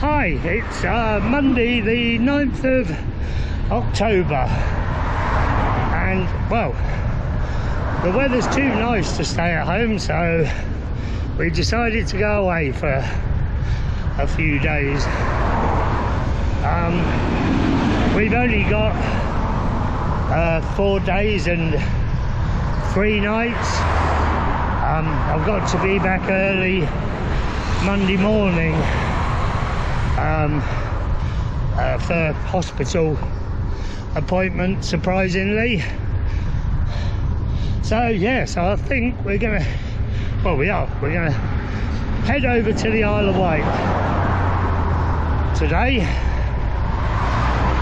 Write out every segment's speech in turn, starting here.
Hi, it's Monday the 9th of October, and well, the weather's too nice to stay at home, so we decided to go away for a few days. We've only got 4 days and 3 nights. I've got to be back early Monday morning for hospital appointment, surprisingly. So yes, I think we're gonna, well, we're gonna head over to the Isle of Wight today,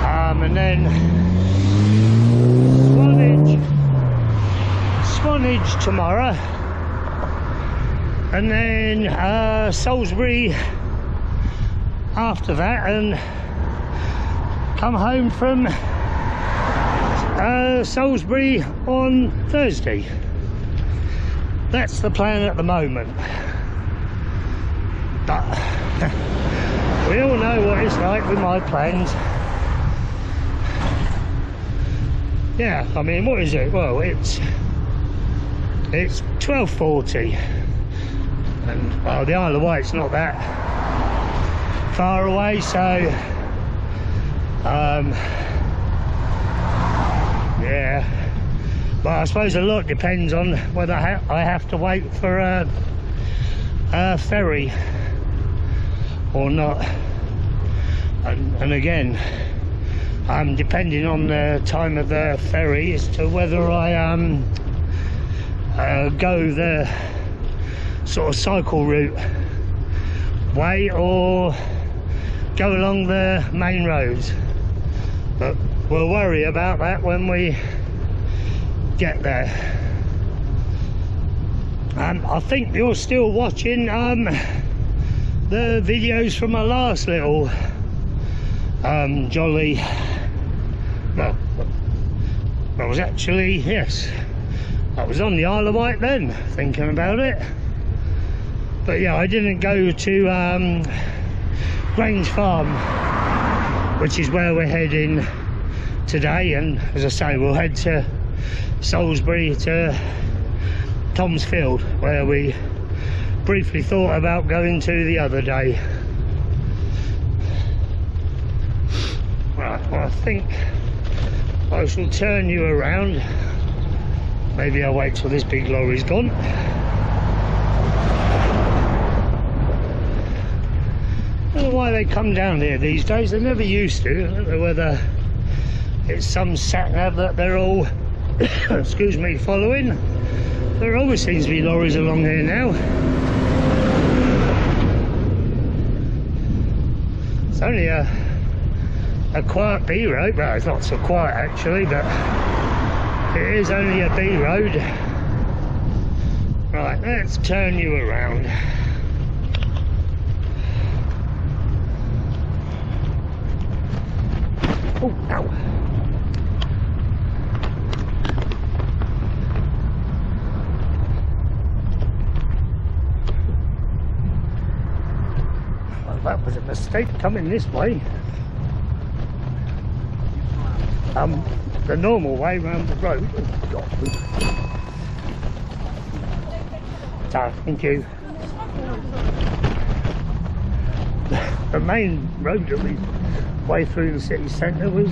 and then Swanage tomorrow, and then Salisbury after that, and come home from Salisbury on Thursday. That's the plan at the moment, but we all know what it's like with my plans. Yeah, I mean, what is it? Well, it's 12:40, and well, the Isle of Wight's not that far away, so yeah, but I suppose a lot depends on whether I have to wait for a ferry or not, and again, I'm depending on the time of the ferry as to whether I go the sort of cycle route way or go along the main roads, but we'll worry about that when we get there. I think you're still watching the videos from my last little jolly, well, I was actually, yes, I was on the Isle of Wight then, thinking about it. But yeah, I didn't go to Grange Farm, which is where we're heading today, and as I say, we'll head to Salisbury to Tom's Field, where we briefly thought about going to the other day. Right, well, I think I shall turn you around. Maybe I'll wait till this big lorry's gone. I don't know why they come down here these days. They never used to. I don't know whether it's some sat-nav that they're all excuse me, following. There always seems to be lorries along here now. It's only a quiet B road. Well, it's not so quiet actually, but it is only a B road. Right, let's turn you around. Oh, ow. Well, that was a mistake coming this way. The normal way round the road. Oh, God. Thank you. The main road that we way through the city centre was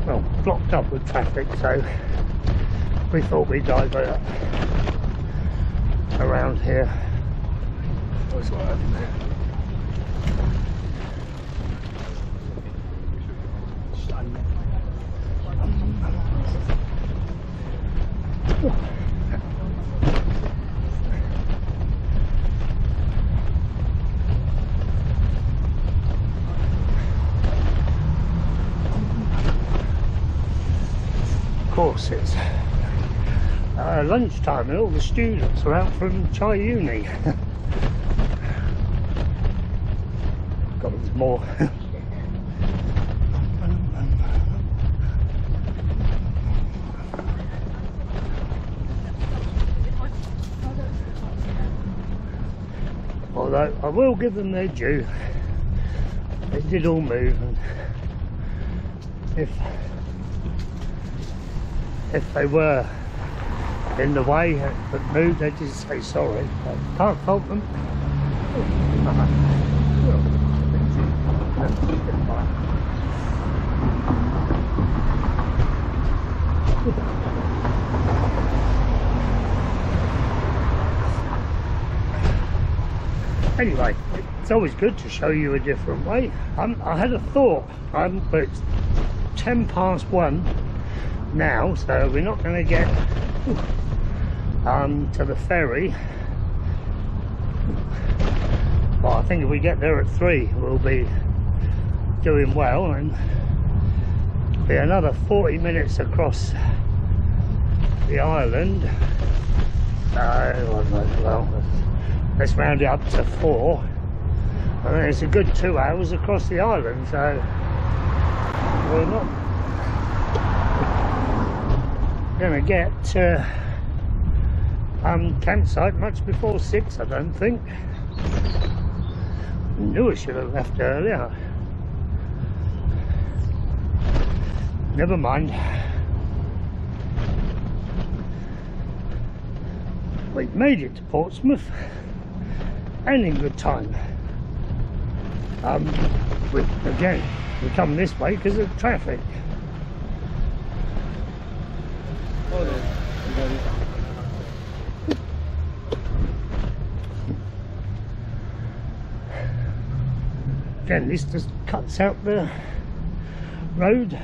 well, blocked up with traffic, so we thought we'd divert around here. What's that? Of course, it's lunchtime and all the students are out from Chi Uni. God, there's more. Although I will give them their due, they did all move, and if they were in the way but moved, they did say sorry. I can't fault them. Anyway, it's always good to show you a different way. I had a thought, but it's 1:10 now, so we're not going to get to the ferry. Well, I think if we get there at 3, we'll be doing well, and be another 40 minutes across the island. Well, let's round it up to 4, and then it's a good 2 hours across the island, so we're not going to get to campsite much before 6, I don't think. Knew I should have left earlier. Never mind. We've made it to Portsmouth, and in good time. Again, we come this way because of traffic. Again, this just cuts out the road.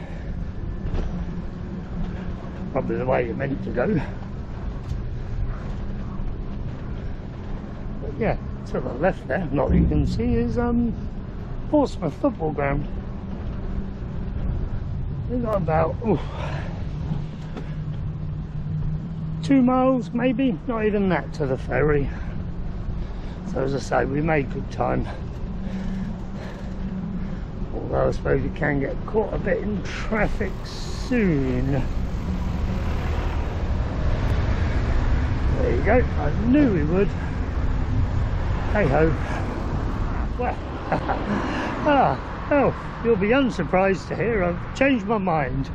Probably the way you're meant to go. But yeah, to the left there, not that you can see, is Portsmouth football ground. We've got about 2 miles, maybe, not even that, to the ferry. So as I say, we made good time. Although I suppose you can get caught a bit in traffic soon. There you go, I knew we would. Hey ho. Well, oh, you'll be unsurprised to hear I've changed my mind.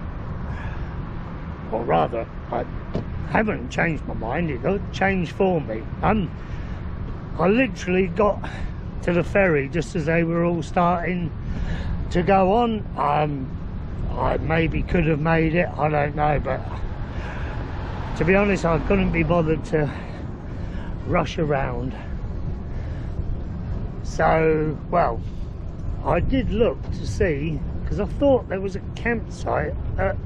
Or rather, I haven't changed my mind, it got changed for me. I literally got to the ferry just as they were all starting to go on. I maybe could have made it, I don't know, but to be honest, I couldn't be bothered to rush around. So, well, I did look to see, because I thought there was a campsite at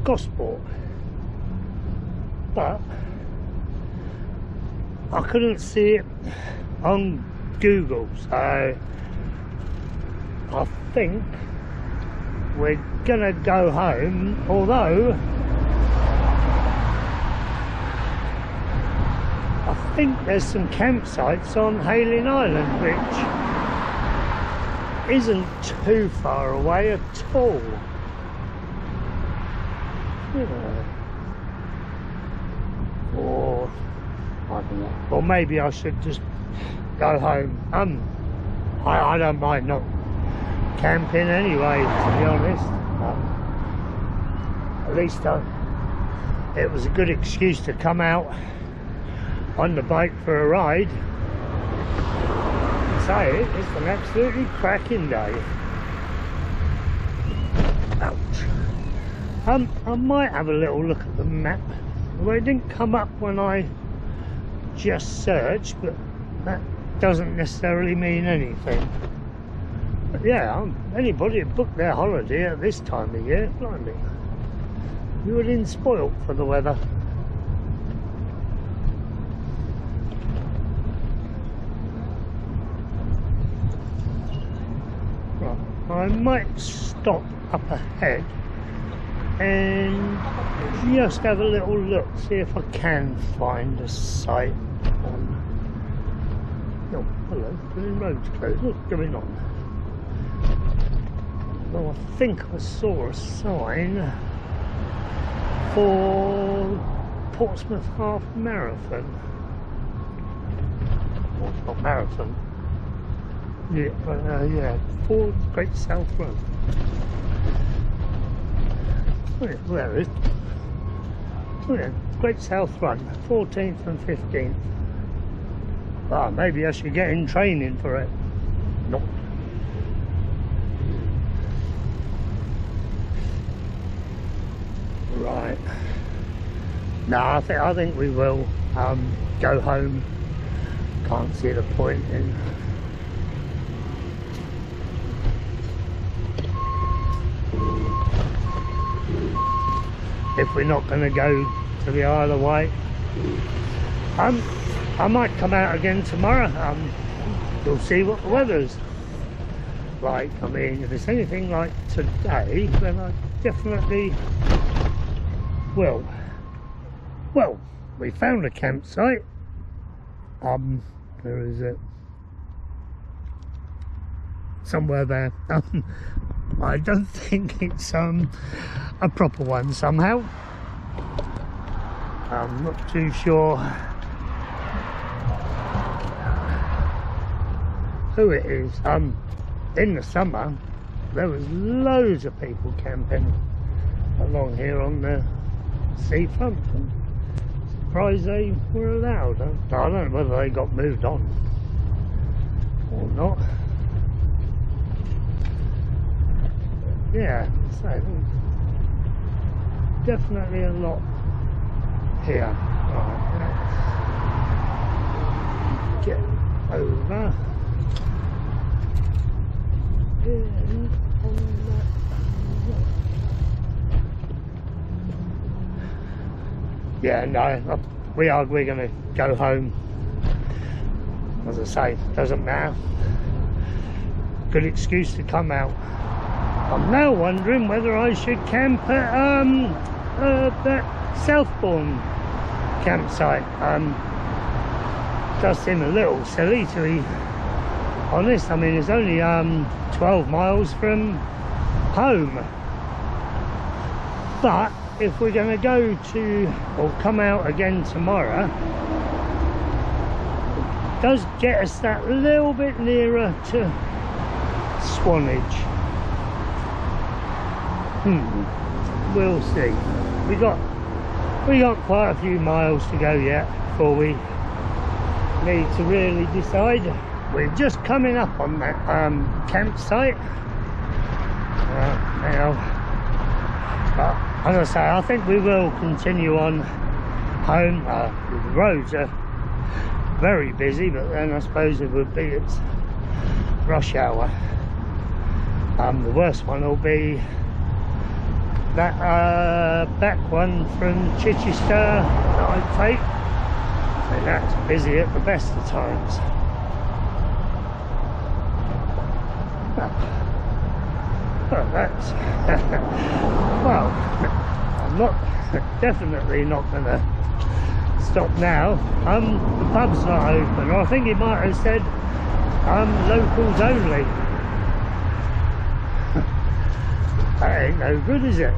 Gosport, but I couldn't see it on Google, so I think we're gonna go home, although I think there's some campsites on Hayling Island which isn't too far away at all. Or I don't know, or maybe I should just go home. I don't mind not camping anyway, to be honest. At least it was a good excuse to come out on the bike for a ride. Say it's an absolutely cracking day. Ouch. I might have a little look at the map. Well, it didn't come up when I just searched, but that doesn't necessarily mean anything. But yeah, anybody who booked their holiday at this time of year, blimey, you would have been spoilt for the weather. Right, I might stop up ahead and just have a little look, see if I can find a site on. Oh, hello, the road's closed. What's going on? Well, I think I saw a sign for Portsmouth Half Marathon. marathon. Yeah, yeah, Ford Great South Run. Oh, yeah, where is it? Oh yeah, Great South Run, 14th and 15th. Ah, maybe I should get in training for it. Not. Right. No, I think we will go home. Can't see the point in. If we're not going to go to the Isle of Wight, I might come out again tomorrow. We'll see what the weather's like. I mean, if it's anything like today, then I definitely will. Well, we found a campsite. Where is it? Somewhere there. I don't think it's a proper one somehow. I'm not too sure who it is. In the summer there was loads of people camping along here on the seafront. I'm surprised they were allowed. I don't know whether they got moved on or not. Yeah, so definitely a lot here. Right, let's get over. Yeah, no, we're going to go home. As I say, doesn't matter. Good excuse to come out. I'm now wondering whether I should camp at that Southbourne campsite. Does seem a little silly to be honest. I mean, it's only 12 miles from home. But if we're going to go to or come out again tomorrow, it does get us that little bit nearer to Swanage. We'll see. We got quite a few miles to go yet before we need to really decide. We're just coming up on that campsite now. But as I say, I think we will continue on home. The roads are very busy, but then I suppose it would be it's rush hour. The worst one will be that back one from Chichester that I take. So that's busy at the best of times. Well, that's well, I'm definitely not going to stop now. The pub's not open, or I think it might have said locals only. That ain't no good, is it?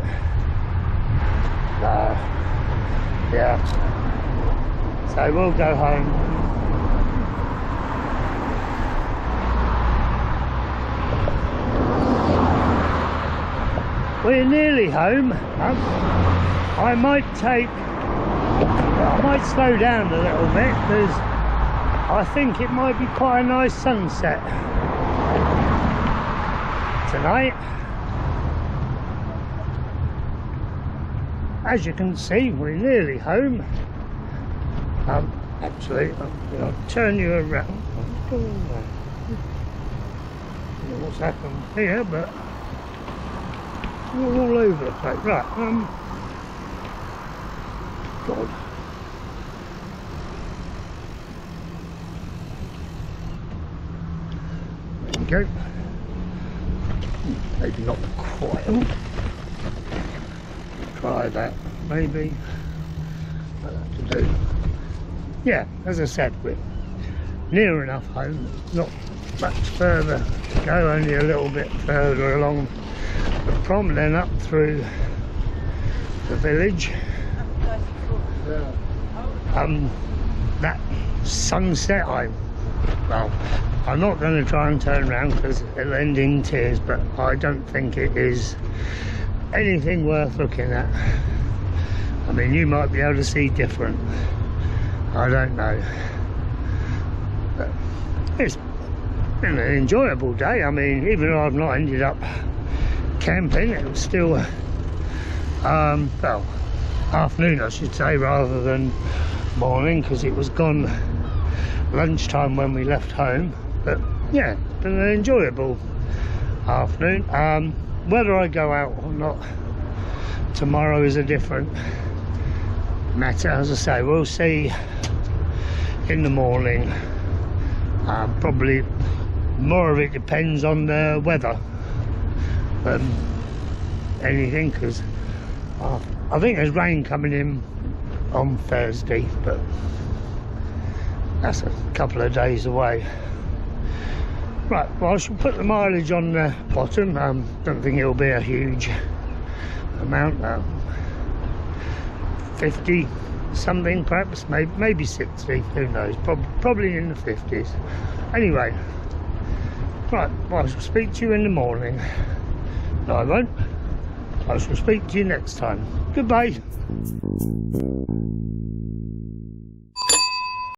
Yeah. So we'll go home. We're nearly home. I might slow down a little bit because I think it might be quite a nice sunset tonight. As you can see, we're nearly home. Actually, I'll turn you around. I don't know what's happened here, but we're all over the place. Right, God. There we go. Maybe not quite. Try that, maybe. I'll have to do. Yeah, as I said, we're near enough home. Not much further to go, only a little bit further along the prom, then up through the village. That sunset, I well, I'm not going to try and turn around because it'll end in tears, but I don't think it is anything worth looking at. I mean, you might be able to see different, I don't know, but it's been an enjoyable day. I mean, even though I've not ended up camping, it was still well, afternoon I should say, rather than morning, because it was gone lunchtime when we left home. But yeah, it's been an enjoyable afternoon. Whether I go out or not tomorrow is a different matter. As I say, we'll see in the morning. Probably more of it depends on the weather than anything, because I think there's rain coming in on Thursday, but that's a couple of days away. Right, well, I shall put the mileage on the bottom. Don't think it'll be a huge amount, 50 something perhaps, maybe 60, who knows, probably in the 50s. Anyway, right, well, I shall speak to you in the morning. No, I won't. I shall speak to you next time. Goodbye.